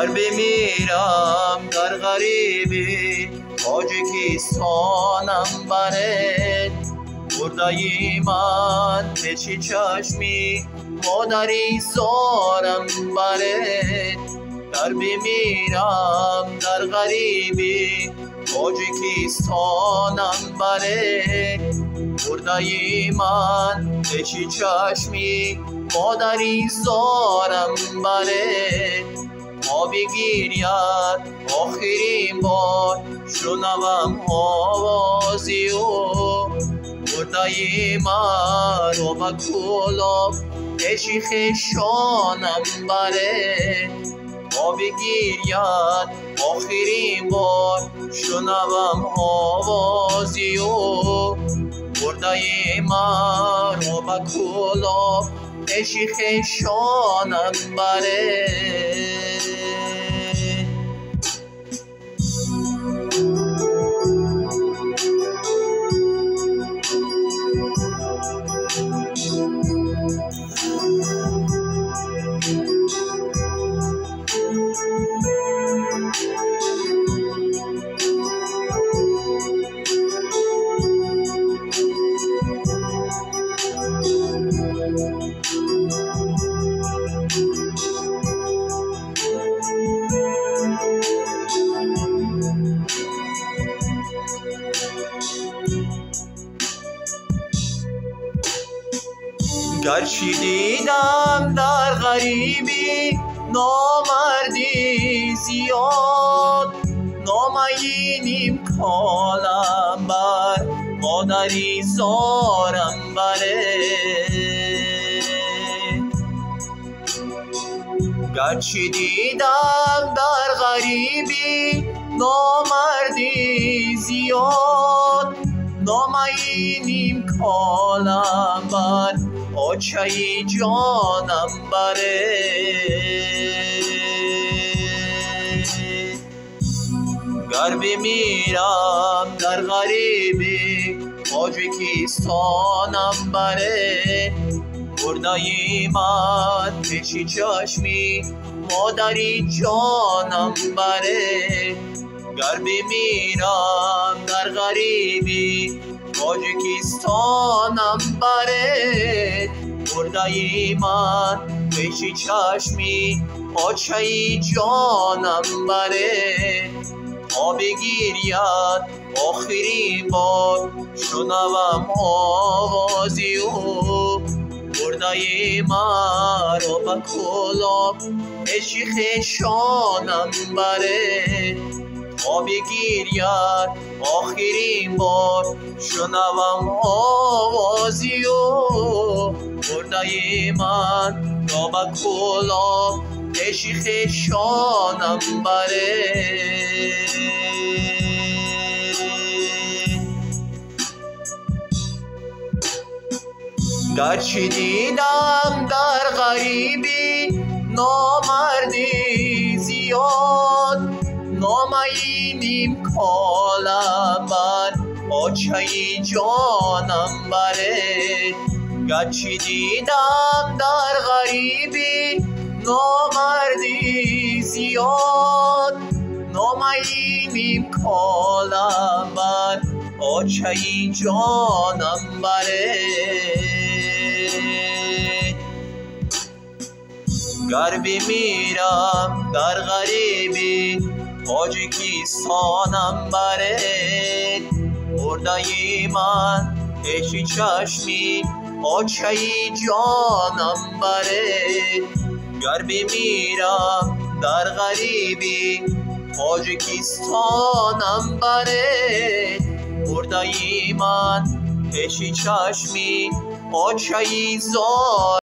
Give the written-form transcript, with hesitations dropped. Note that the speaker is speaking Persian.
گر بمیرم در غریبی تاجیکستانم برات، بردای من پیش چشمی مادری زارم برات. گر بمیرم در غریبی تاجیکستانم برات، بردای من پیش چشمی مادری زارم برات. ما بگیرید آخرین بار شنوم آوازی او، بردای من رو با کلاه پیش خویشانم برات. ما بگیرید آخرین بار شنوم آوازی او، بردای من رو با کلاه پیش خویشانم برات. گرچه دیدم در غریبی نامردی زیاد، نامینیم کالم بر مادری زارم برات. گرچه دیدم در غریبی نامردی زیاد، نامینیم کالم بر آچه جانم برات. گر بمیرم در غریبی تاجیکستانم برات، بردای من پیش چشمی مادری جانم برات. گر بمیرم در غریبی تاجیکستانم برات، بردای من پیش چشمی آچه جانم برات. ما بگیرید آخرین بار شنوم آوازی او، بردای من رو با کلاه پیش خویشانم برات. ما بگیرید آخرین بار شنوم آوازی او، بردای من رو با کلاه پیش خویشانم برات. گرچه دیدم در غریبی نامردی زیاد، نامینیم کالم بر آچه جانم برات. گرچه دیدم در غریبی نامردی زیاد، نامینیم کالم بر آچه جانم برات. گر بمیرم در غریبی تاجیکستانم برات، بردای من پیش چشمی آچه جانم برات. گر بمیرم در غریبی تاجیکستانم برات، بردای من پیش چشمی آچه زار